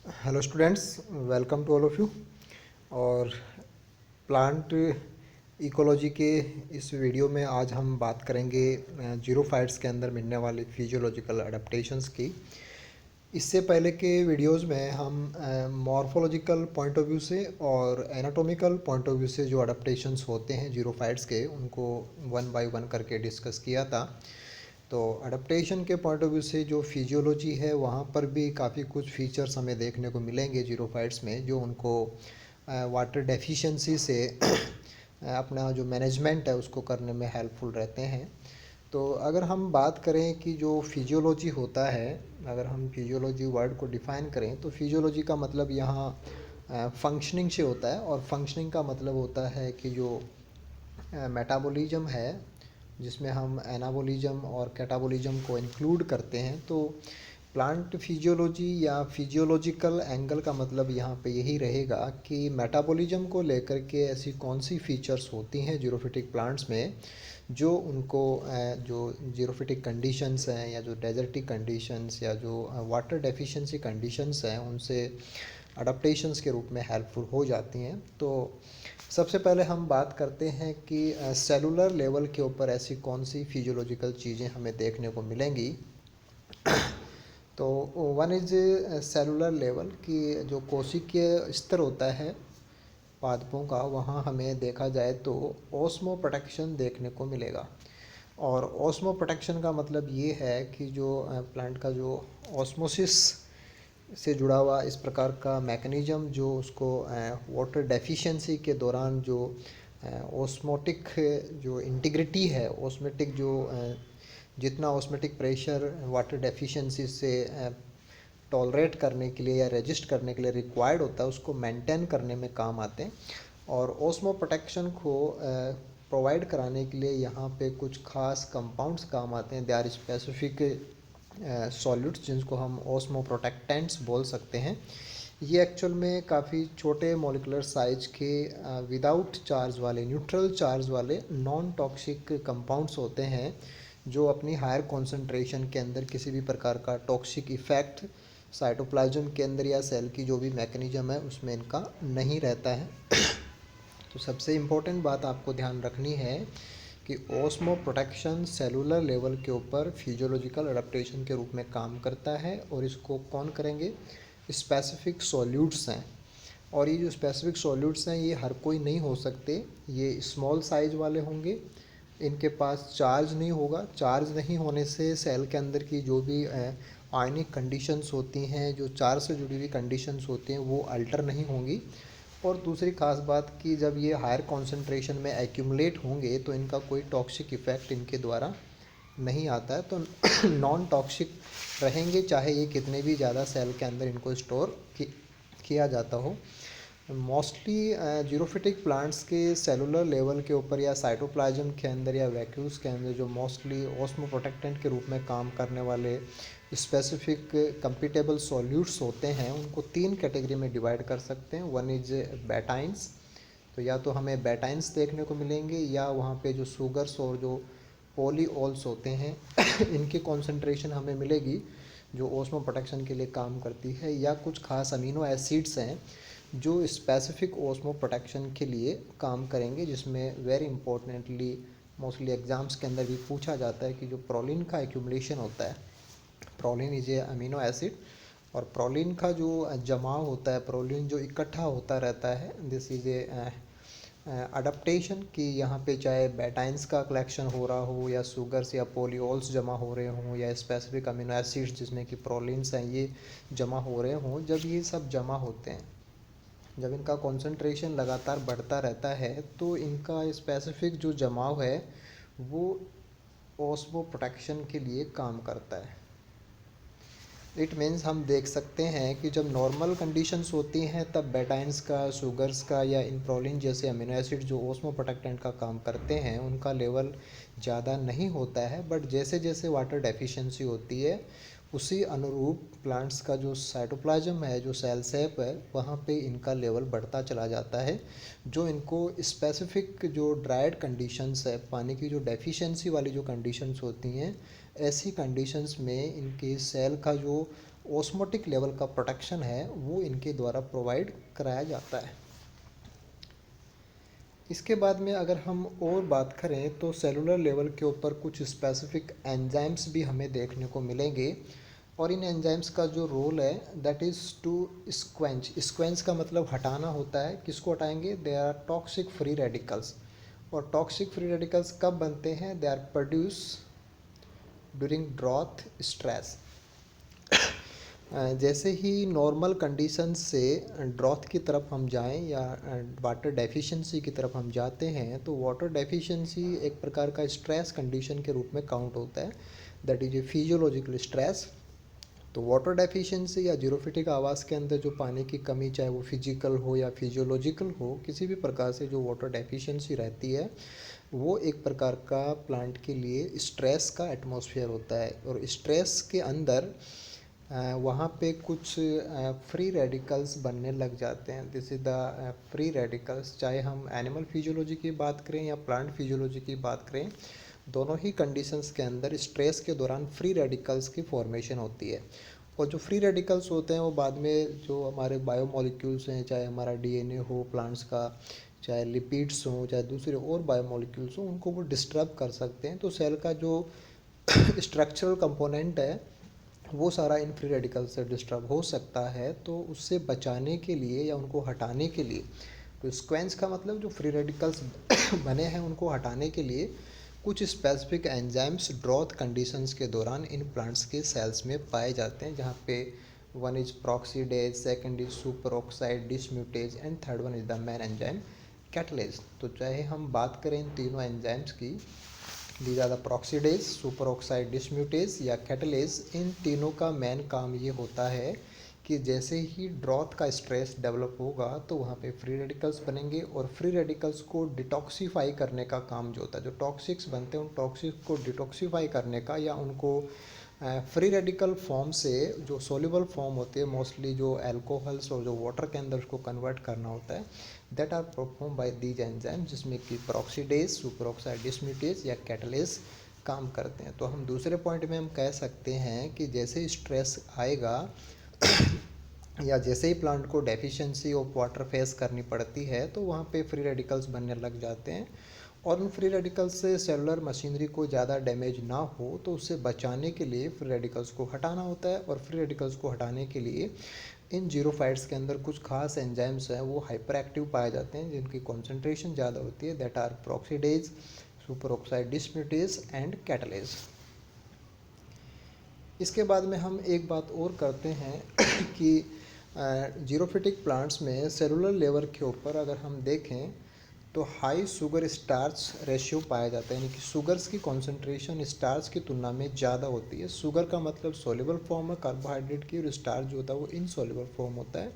Hello students, welcome to all of you. और plant ecology के इस वीडियो में आज हम बात करेंगे जीरोफाइट्स के अंदर मिलने वाले फिजियोलॉजिकल अडेप्टेशंस की। इससे पहले के वीडियोस में हम मॉर्फोलॉजिकल पॉइंट ऑफ व्यू से और एनाटॉमिकल पॉइंट ऑफ व्यू से जो अडेप्टेशंस होते हैं जीरोफाइट्स के, उनको वन बाय वन करके डिस्कस किया था। तो अडेप्टेशन के पॉइंट ऑफ व्यू से जो फिजियोलॉजी है वहाँ पर भी काफ़ी कुछ फीचर्स हमें देखने को मिलेंगे जीरोफाइट्स में, जो उनको वाटर डेफिशिएंसी से अपना जो मैनेजमेंट है उसको करने में हेल्पफुल रहते हैं। तो अगर हम बात करें कि जो फिजियोलॉजी होता है, अगर हम फिजियोलॉजी वर्ड को डिफ़ाइन करें तो फिजियोलॉजी का मतलब यहाँ फंक्शनिंग से होता है। और फंक्शनिंग का मतलब होता है कि जो मेटाबॉलिज्म है, जिसमें हम एनाबॉलिज्म और कैटाबॉलिज्म को इंक्लूड करते हैं। तो प्लांट फिजियोलॉजी या फिजियोलॉजिकल एंगल का मतलब यहाँ पे यही रहेगा कि मेटाबॉलिज्म को लेकर के ऐसी कौन सी फीचर्स होती हैं जीरोफिटिक प्लांट्स में, जो उनको जो जीरोफिटिक कंडीशंस हैं या जो डेजर्टिक कंडीशंस या जो वाटर डेफिशिएंसी कंडीशंस हैं उनसे अडेप्टेशंस के रूप में हेल्पफुल हो जाती हैं। तो सबसे पहले हम बात करते हैं कि सेलुलर लेवल के ऊपर ऐसी कौन सी फिजियोलॉजिकल चीज़ें हमें देखने को मिलेंगी। तो वन इज सेलुलर लेवल की जो कोशिकीय स्तर होता है पादपों का, वहाँ हमें देखा जाए तो ओस्मो प्रोटेक्शन देखने को मिलेगा। और ओस्मो प्रोटेक्शन का मतलब ये है कि जो प्लांट का जो ऑस्मोसिस से जुड़ा हुआ इस प्रकार का मैकेनिज़्म, जो उसको वाटर डेफिशिएंसी के दौरान जो ओस्मोटिक जो इंटीग्रिटी है, ओस्मेटिक जो जितना ऑस्मेटिक प्रेशर वाटर डेफिशिएंसी से टॉलरेट करने के लिए या रजिस्ट करने के लिए रिक्वायर्ड होता है, उसको मेंटेन करने में काम आते हैं। और ओस्मो प्रोटेक्शन को प्रोवाइड कराने के लिए यहाँ पे कुछ खास कंपाउंड्स काम आते हैं। दे आर स्पेसिफिक सॉल्यूट्स जिनको हम ओस्मो प्रोटेक्टेंट्स बोल सकते हैं। ये एक्चुअल में काफ़ी छोटे मॉलिकुलर साइज के विदाउट चार्ज वाले, न्यूट्रल चार्ज वाले नॉन टॉक्सिक कंपाउंड्स होते हैं, जो अपनी हायर कॉन्सेंट्रेशन के अंदर किसी भी प्रकार का टॉक्सिक इफ़ेक्ट साइटोप्लाज्म के अंदर या सेल की जो भी मैकेनिज्म है उसमें इनका नहीं रहता है। तो सबसे इम्पोर्टेंट बात आपको ध्यान रखनी है कि ओस्मो प्रोटेक्शन सेलुलर लेवल के ऊपर फिजियोलॉजिकल अडेप्टेशन के रूप में काम करता है। और इसको कौन करेंगे? स्पेसिफिक सॉल्यूट्स हैं। और ये जो स्पेसिफिक सॉल्यूट्स हैं ये हर कोई नहीं हो सकते, ये स्मॉल साइज वाले होंगे, इनके पास चार्ज नहीं होगा। चार्ज नहीं होने से सेल के अंदर की जो भी आयनिक कंडीशंस होती हैं, जो चार्ज से जुड़ी हुई कंडीशंस होती हैं, वो अल्टर नहीं होंगी। और दूसरी खास बात कि जब ये हायर कॉन्सेंट्रेशन में एक्यूमुलेट होंगे तो इनका कोई टॉक्सिक इफ़ेक्ट इनके द्वारा नहीं आता है। तो नॉन टॉक्सिक रहेंगे, चाहे ये कितने भी ज़्यादा सेल के अंदर इनको स्टोर किया जाता हो। मोस्टली जीरोफिटिक प्लांट्स के सेलुलर लेवल के ऊपर या साइटोप्लाज्म के अंदर या वैक्यूल्स के अंदर जो मोस्टली ऑस्मो प्रोटेक्टेंट के रूप में काम करने वाले स्पेसिफिक कंपिटेबल सॉल्यूट्स होते हैं, उनको तीन कैटेगरी में डिवाइड कर सकते हैं। वन इज बेटाइंस, तो या तो हमें बेटाइंस देखने को मिलेंगे, या वहाँ पे जो शुगर्स और जो पॉलीओल्स होते हैं इनकी कॉन्सेंट्रेशन हमें मिलेगी, जो ओस्मो प्रोटेक्शन के लिए काम करती है। या कुछ खास अमीनो एसिड्स हैं जो स्पेसिफिक ओस्मो प्रोटेक्शन के लिए काम करेंगे, जिसमें वेरी इंपॉर्टेंटली मोस्टली एग्ज़ाम्स के अंदर भी पूछा जाता है कि जो प्रोलिन का एक्यूमुलेशन होता है, proline is a amino acid, और प्रोलिन का जो जमाव होता है, प्रोलिन जो इकट्ठा होता रहता है, दिस इज़ ए अडप्टेशन कि यहाँ पे चाहे बेटाइंस का कलेक्शन हो रहा हो, या शुगर्स या पोलियोल्स जमा हो रहे हों, या स्पेसिफिक अमीनो एसिड्स जिसमें कि प्रोलिन्स हैं ये जमा हो रहे हों। जब ये सब जमा होते हैं, जब इनका कॉन्सेंट्रेशन लगातार बढ़ता रहता है, तो इनका स्पेसिफिक जो जमाव है वो ओस्मो प्रोटेक्शन के लिए काम करता है। इट मीन्स हम देख सकते हैं कि जब नॉर्मल कंडीशंस होती हैं तब बेटाइंस का, शुगर्स का या इनप्रोलिन जैसे अमीनो एसिड जो ओस्मो प्रोटेक्टेंट का काम करते हैं उनका लेवल ज़्यादा नहीं होता है। बट जैसे जैसे वाटर डेफिशिएंसी होती है उसी अनुरूप प्लांट्स का जो साइटोप्लाज्म है, जो सेल सेप है, वहाँ पे इनका लेवल बढ़ता चला जाता है, जो इनको स्पेसिफिक जो ड्राइड कंडीशंस है, पानी की जो डेफिशिएंसी वाली जो कंडीशंस होती हैं, ऐसी कंडीशंस में इनके सेल का जो ऑस्मोटिक लेवल का प्रोटेक्शन है वो इनके द्वारा प्रोवाइड कराया जाता है। इसके बाद में अगर हम और बात करें तो सेलुलर लेवल के ऊपर कुछ स्पेसिफिक एंजाइम्स भी हमें देखने को मिलेंगे, और इन एंजाइम्स का जो रोल है that is to quench. Quench का मतलब हटाना होता है। किसको हटाएंगे? They are toxic free radicals. और टॉक्सिक फ्री रेडिकल्स कब बनते हैं? They are produce during drought stress. जैसे ही नॉर्मल कंडीशंस से ड्रॉथ की तरफ हम जाएं या वाटर डेफिशिएंसी की तरफ हम जाते हैं, तो वाटर डेफिशिएंसी एक प्रकार का स्ट्रेस कंडीशन के रूप में काउंट होता है, that is a physiological stress. तो वाटर डेफिशिएंसी या जीरोफिटिक आवास के अंदर जो पानी की कमी, चाहे वो फिजिकल हो या फिजियोलॉजिकल हो, किसी भी प्रकार से जो वाटर डेफिशिएंसी रहती है वो एक प्रकार का प्लांट के लिए स्ट्रेस का एटमॉस्फेयर होता है। और स्ट्रेस के अंदर वहाँ पे कुछ फ्री रेडिकल्स बनने लग जाते हैं। This is the free radicals. चाहे हम एनिमल फिजियोलॉजी की बात करें या प्लांट फिजियोलॉजी की बात करें, दोनों ही कंडीशंस के अंदर स्ट्रेस के दौरान फ्री रेडिकल्स की फॉर्मेशन होती है। और जो फ्री रेडिकल्स होते हैं वो बाद में जो हमारे बायोमोलिक्यूल्स हैं, चाहे हमारा डीएनए हो प्लांट्स का, चाहे लिपिड्स हों, चाहे दूसरे और बायोमोलिक्यूल्स हों, उनको वो डिस्टर्ब कर सकते हैं। तो सेल का जो स्ट्रक्चरल कंपोनेंट है वो सारा इन फ्री रेडिकल से डिस्टर्ब हो सकता है। तो उससे बचाने के लिए या उनको हटाने के लिए, तो स्क्वेंच का मतलब जो फ्री रेडिकल्स बने हैं उनको हटाने के लिए कुछ स्पेसिफिक एंजाइम्स ड्रॉथ कंडीशंस के दौरान इन प्लांट्स के सेल्स में पाए जाते हैं, जहाँ पे one is peroxidase, second is super oxide dismutase and third one is the main enzyme catalase. तो चाहे हम बात करें इन तीनों एंजाइम्स की, these are the peroxidase, super oxide dismutase या कैटलेज, इन तीनों का मेन काम ये होता है कि जैसे ही ड्रॉथ का स्ट्रेस डेवलप होगा तो वहाँ पे फ्री रेडिकल्स बनेंगे, और फ्री रेडिकल्स को डिटॉक्सीफाई करने का काम जो होता है, जो टॉक्सिक्स बनते हैं उन टॉक्सिक्स को डिटॉक्सीफाई करने का, या उनको फ्री रेडिकल फॉर्म से जो सोल्यूबल फॉर्म होते हैं मोस्टली जो एल्कोहल्स और जो वाटर के अंदर उसको कन्वर्ट करना होता है, that are perform by these enzyme, जिसमें कि पेरोक्सीडेज, सुपर ऑक्साइड डिसम्यूटेज या कैटलेज काम करते हैं। तो हम दूसरे पॉइंट में हम कह सकते हैं कि जैसे स्ट्रेस आएगा या जैसे ही प्लांट को डेफिशिएंसी ऑफ वाटर फेस करनी पड़ती है, तो वहाँ पे फ्री रेडिकल्स बनने लग जाते हैं, और उन फ्री रेडिकल्स से सेलुलर मशीनरी को ज़्यादा डैमेज ना हो तो उससे बचाने के लिए फ्री रेडिकल्स को हटाना होता है। और फ्री रेडिकल्स को हटाने के लिए इन जीरोफाइट्स के अंदर कुछ खास एंजाइम्स हैं वो हाइपर एक्टिव पाए जाते हैं, जिनकी कॉन्सेंट्रेशन ज़्यादा होती है, that are peroxidase, super oxide dismutase and catalase. इसके बाद में हम एक बात और करते हैं कि जीरोफिटिक प्लांट्स में सेलुलर लेवल के ऊपर अगर हम देखें तो हाई शुगर स्टार्च रेशियो पाया जाता है, यानी कि शुगर्स की कॉन्सेंट्रेशन स्टार्च की तुलना में ज़्यादा होती है। शुगर का मतलब सोल्यूबल फॉर्म है कार्बोहाइड्रेट की, और स्टार्च जो होता है वो इनसोल्यूबल फॉर्म होता है।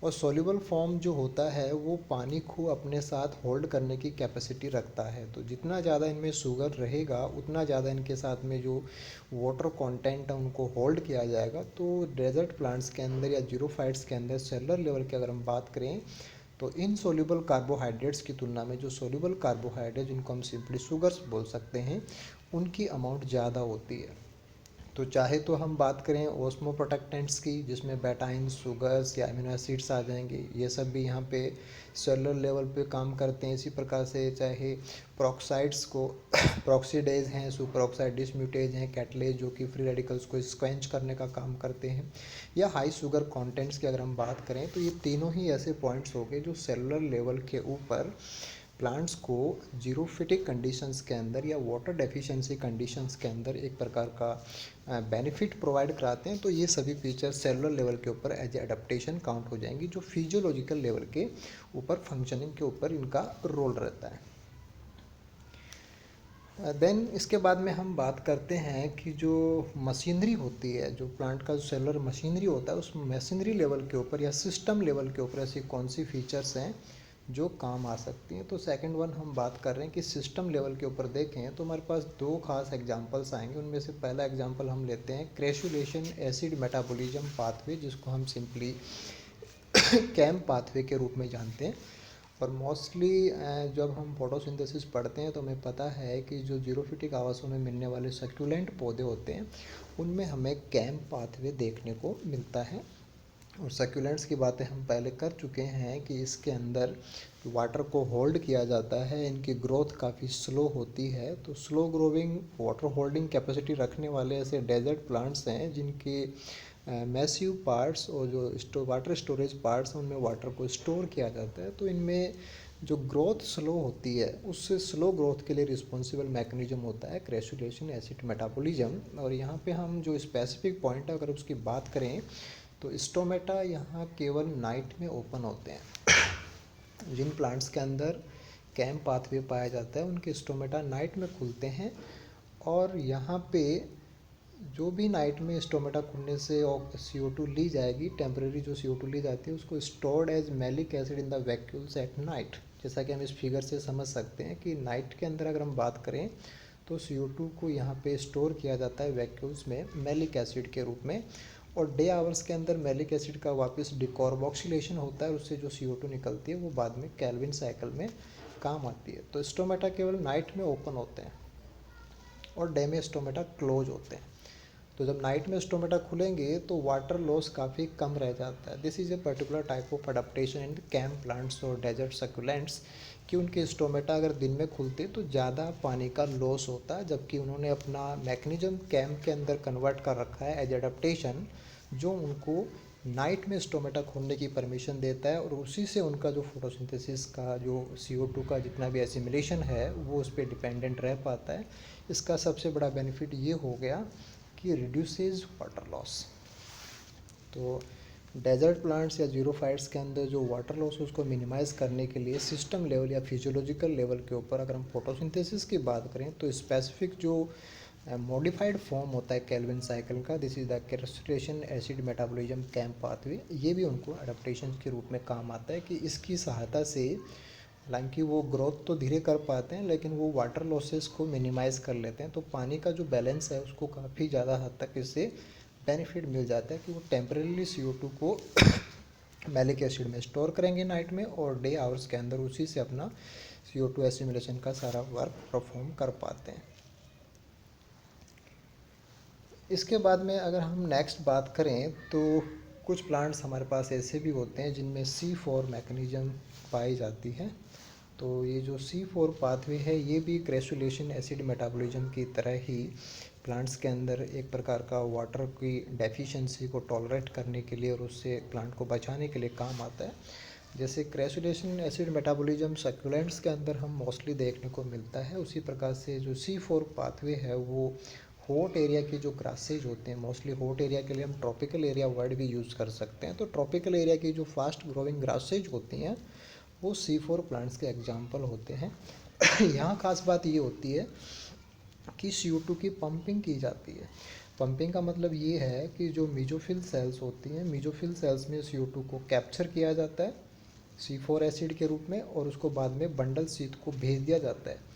और सोल्यूबल फॉर्म जो होता है वो पानी को अपने साथ होल्ड करने की कैपेसिटी रखता है। तो जितना ज़्यादा इनमें शुगर रहेगा उतना ज़्यादा इनके साथ में जो वाटर कंटेंट है उनको होल्ड किया जाएगा। तो डेजर्ट प्लांट्स के अंदर या जीरोफाइट्स के अंदर सेलुलर लेवल की अगर हम बात करें तो इनसोल्यूबल कार्बोहाइड्रेट्स की तुलना में जो सोल्यूबल कार्बोहाइड्रेट, जिनको हम सिंपली शुगर्स बोल सकते हैं, उनकी अमाउंट ज़्यादा होती है। तो चाहे तो हम बात करें ओस्मो प्रोटेक्टेंट्स की, जिसमें बेटाइन, शुगर्स या अमीनो एसिड्स आ जाएंगे, ये सब भी यहाँ पे सेलुलर लेवल पे काम करते हैं। इसी प्रकार से चाहे प्रोक्साइड्स को प्रोक्सीडेज हैं, सुपर ऑक्साइड डिसम्यूटेज हैं, कैटलेज जो कि फ्री रेडिकल्स को स्क्वेंच करने का काम करते हैं, या हाई शुगर कंटेंट्स की अगर हम बात करें, तो ये तीनों ही ऐसे पॉइंट्स हो गए जो सेलुलर लेवल के ऊपर प्लांट्स को जीरोफिटिक कंडीशंस के अंदर या वाटर डेफिशिएंसी कंडीशंस के अंदर एक प्रकार का बेनिफिट प्रोवाइड कराते हैं। तो ये सभी फीचर्स सेलुलर लेवल के ऊपर एज ए अडेप्टेशन काउंट हो जाएंगी, जो फिजियोलॉजिकल लेवल के ऊपर फंक्शनिंग के ऊपर इनका रोल रहता है। देन इसके बाद में हम बात करते हैं कि जो मशीनरी होती है, जो प्लांट का जो सेलुलर मशीनरी होता है, उस मशीनरी लेवल के ऊपर या सिस्टम लेवल के ऊपर ऐसी कौन सी फीचर्स हैं जो काम आ सकती हैं। तो सेकंड वन हम बात कर रहे हैं कि सिस्टम लेवल के ऊपर देखें तो हमारे पास दो खास एग्जांपल्स आएंगे। उनमें से पहला एग्जांपल हम लेते हैं क्रेसुलेशन एसिड मेटाबॉलिज्म पाथवे, जिसको हम सिंपली कैम पाथवे के रूप में जानते हैं। और मोस्टली जब हम फोटोसिंथेसिस पढ़ते हैं तो हमें पता है कि जो जीरोफिटिक आवासों में मिलने वाले सक्यूलेंट पौधे होते हैं उनमें हमें कैम पाथवे देखने को मिलता है। और सक्यूलेंट्स की बातें हम पहले कर चुके हैं कि इसके अंदर वाटर को होल्ड किया जाता है, इनकी ग्रोथ काफ़ी स्लो होती है। तो slow growing water holding capacity रखने वाले ऐसे डेजर्ट प्लांट्स हैं जिनके मैसिव पार्ट्स और जो वाटर स्टोरेज पार्ट्स हैं उनमें वाटर को स्टोर किया जाता है। तो इनमें जो ग्रोथ स्लो होती है उससे स्लो ग्रोथ के लिए रिस्पॉन्सिबल मैकेनिज्म होता है क्रैसुलेशन एसिड मेटाबॉलिज्म। और यहाँ पे हम जो स्पेसिफिक पॉइंट है अगर उसकी बात करें तो स्टोमेटा यहाँ केवल नाइट में ओपन होते हैं। जिन प्लांट्स के अंदर कैम पाथवे पाया जाता है उनके स्टोमेटा नाइट में खुलते हैं। और यहाँ पे जो भी नाइट में स्टोमेटा खुलने से CO2 ली जाएगी, टेम्परेरी जो CO2 ली जाती है उसको stored as malic acid in the vacuoles at night. जैसा कि हम इस फिगर से समझ सकते हैं कि नाइट के अंदर अगर हम बात करें तो CO2 को यहाँ पे स्टोर किया जाता है वैक्यूल्स में मैलिक एसिड के रूप में। और डे आवर्स के अंदर मैलिक एसिड का वापस डिकॉर्बोक्सिलेशन होता है, उससे जो CO2 निकलती है वो बाद में कैल्विन साइकिल में काम आती है। तो स्टोमेटा केवल नाइट में ओपन होते हैं और डे में स्टोमेटा क्लोज होते हैं। तो जब नाइट में स्टोमेटा खुलेंगे तो वाटर लॉस काफ़ी कम रह जाता है। This is a particular type of adaptation in CAM plants और डेजर्ट सक्यूलेंट्स कि उनके स्टोमेटा अगर दिन में खुलते तो ज़्यादा पानी का लॉस होता है, जबकि उन्होंने अपना मैकेनिज्म कैम के अंदर कन्वर्ट कर रखा है एज एडेप्टेशन जो उनको नाइट में स्टोमेटा खोलने की परमिशन देता है। और उसी से उनका जो फोटोसिंथेसिस का जो CO2 का जितना भी एसिमिलेशन है वो उस पर डिपेंडेंट रह पाता है। इसका सबसे बड़ा बेनिफिट ये हो गया कि रिड्यूसेस वाटर लॉस। तो डेजर्ट प्लांट्स या जीरोफाइट्स के अंदर जो वाटर लॉस है उसको मिनिमाइज़ करने के लिए सिस्टम लेवल या फिजियोलॉजिकल लेवल के ऊपर अगर हम फोटोसिंथेसिस की बात करें तो स्पेसिफिक जो मॉडिफाइड फॉर्म होता है कैल्विन साइकिल का, this is the crassulacean acid metabolism CAM pathway, ये भी उनको अडेप्टेशन के रूप में काम आता है कि इसकी सहायता से हालांकि वो ग्रोथ तो धीरे कर पाते हैं लेकिन वो वाटर लॉसेस को मिनिमाइज़ कर लेते हैं। तो पानी का जो बैलेंस है उसको काफ़ी ज़्यादा हद तक इससे बेनिफिट मिल जाता है कि वो टेम्परेली CO2 को मैलिक एसिड में स्टोर करेंगे नाइट में और डे आवर्स के अंदर उसी से अपना CO2 एसिमिलेशन का सारा वर्क परफॉर्म कर पाते हैं। इसके बाद में अगर हम नेक्स्ट बात करें तो कुछ प्लांट्स हमारे पास ऐसे भी होते हैं जिनमें C4 मैकेनिज्म पाई जाती है। तो ये जो C4 पाथवे है ये भी क्रैसुलेशन एसिड मेटाबॉलिज्म की तरह ही प्लांट्स के अंदर एक प्रकार का वाटर की डेफिशिएंसी को टॉलरेट करने के लिए और उससे प्लांट को बचाने के लिए काम आता है। जैसे क्रैसुलेशन एसिड मेटाबॉलिज्म सक्यूलेंट्स के अंदर हम मोस्टली देखने को मिलता है, उसी प्रकार से जो C4 पाथवे है वो हॉट एरिया के जो ग्रासेज होते हैं, मोस्टली हॉट एरिया के लिए हम ट्रॉपिकल एरिया वर्ड भी यूज़ कर सकते हैं। तो ट्रॉपिकल एरिया की जो फास्ट ग्रोइंग ग्रासेज होती हैं वो C4 प्लांट्स के एग्जाम्पल होते हैं। यहाँ खास बात ये होती है कि CO2 की पंपिंग की जाती है। पंपिंग का मतलब ये है कि जो मीजोफिल सेल्स होती हैं, मीजोफिल सेल्स में CO2 को कैप्चर किया जाता है C4 एसिड के रूप में और उसको बाद में बंडल शीथ को भेज दिया जाता है।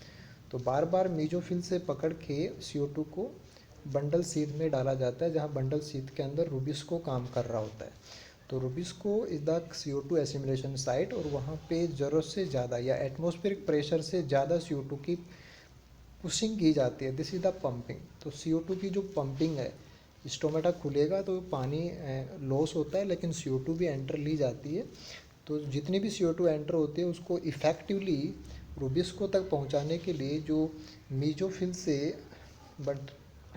तो बार बार मीजोफिल से पकड़ के CO2 को बंडल शीथ में डाला जाता है जहाँ बंडल शीथ के अंदर रूबिस्को काम कर रहा होता है। तो rubisco is the CO2 assimilation site और वहाँ पे ज़रूरत से ज़्यादा या एटमॉस्फेरिक प्रेशर से ज़्यादा CO2 की पुशिंग की जाती है, दिस इज़ द पंपिंग। तो CO2 की जो पंपिंग है, स्टोमेटा खुलेगा तो पानी लॉस होता है लेकिन CO2 भी एंटर ली जाती है। तो जितनी भी CO2 एंटर होती है उसको इफ़ेक्टिवली रूबिस्को तक पहुंचाने के लिए जो मीजोफिल से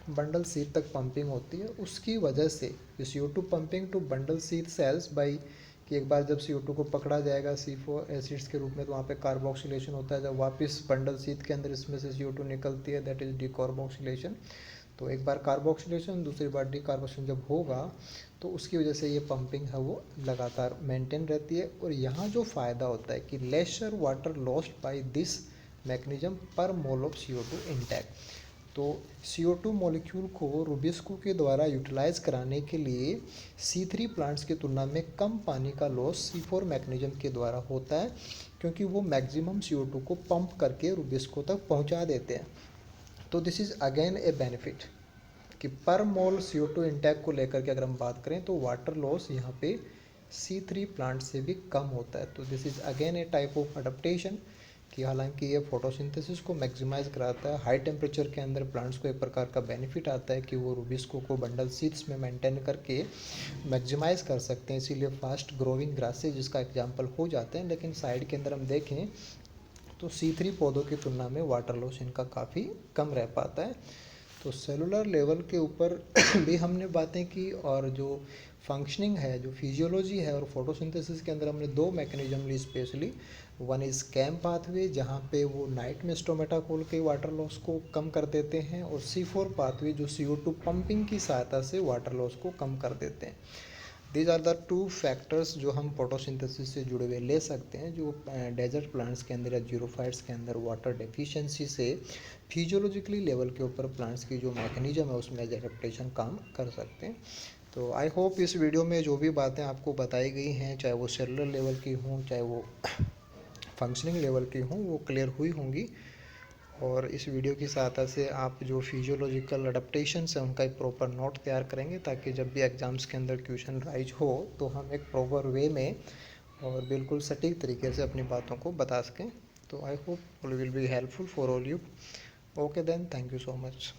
बंडल शीथ तक पंपिंग होती है उसकी वजह से CO2 pumping to bundle sheath cells by कि एक बार जब CO2 को पकड़ा जाएगा C4 एसिड्स के रूप में तो वहाँ पे कार्बोक्सिलेशन होता है, जब वापस बंडल शीथ के अंदर इसमें से CO2 निकलती है दैट इज़ डिकार्बोक्सिलेशन। तो एक बार कार्बोक्सिलेशन दूसरी बार डिकार्बोक्सिलेशन जब होगा तो उसकी वजह से ये पंपिंग है वो लगातार मेंटेन रहती है। और यहाँ जो फ़ायदा होता है कि lesser water lost by this mechanism per mole of CO2 intake. तो CO2 मॉलिक्यूल को रूबिस्को के द्वारा यूटिलाइज कराने के लिए C3 प्लांट्स की तुलना में कम पानी का लॉस C4 मैकेनिज्म के द्वारा होता है क्योंकि वो मैक्सिमम CO2 को पंप करके रूबिस्को तक पहुंचा देते हैं। तो this is again A benefit कि पर मोल CO2 इंटैक को लेकर के अगर हम बात करें तो वाटर लॉस यहाँ पे C3 प्लांट से भी कम होता है। तो this is again A type of adaptation कि हालांकि ये फोटोसिंथेसिस को मैक्सिमाइज कराता है। हाई टेम्परेचर के अंदर प्लांट्स को एक प्रकार का बेनिफिट आता है कि वो रूबिस्को को बंडल सीड्स में मेंटेन करके मैक्सिमाइज कर सकते हैं, इसीलिए फास्ट ग्रोइंग ग्रासेज जिसका एग्जांपल हो जाते हैं। लेकिन साइड के अंदर हम देखें तो C3 पौधों की तुलना में वाटर लॉस इनका काफ़ी कम रह पाता है। तो सेलुलर लेवल के ऊपर भी हमने बातें की, और जो फंक्शनिंग है, जो फिजियोलॉजी है, और फोटोसिंथेसिस के अंदर हमने दो मैकेनिज्म ली specially. One is CAM pathway जहाँ पे वो नाइट में स्टोमेटा खोल के वाटर लॉस को कम कर देते हैं, और C4 पाथवे जो CO2 पंपिंग की सहायता से वाटर लॉस को कम कर देते हैं। These are the two factors जो हम फोटोसिंथेसिस से जुड़े हुए ले सकते हैं, जो डेजर्ट प्लांट्स के अंदर या जीरोफाइट्स के अंदर वाटर डेफिशिएंसी से फिजियोलॉजिकली लेवल के ऊपर प्लांट्स की जो मैकेनिज्म है उसमें एडेप्टेशन काम कर सकते हैं। तो आई होप इस वीडियो में जो भी बातें आपको बताई गई हैं, चाहे वो सेलुलर लेवल की हों चाहे वो फंक्शनिंग लेवल की हों, वो क्लियर हुई होंगी। और इस वीडियो की सहायता से आप जो फिजियोलॉजिकल अडेप्टेशंस हैं उनका एक प्रॉपर नोट तैयार करेंगे, ताकि जब भी एग्ज़ाम्स के अंदर क्वेश्चन राइज हो तो हम एक प्रॉपर वे में और बिल्कुल सटीक तरीके से अपनी बातों को बता सकें। तो I hope will be helpful for all you. Okay then, thank you so much.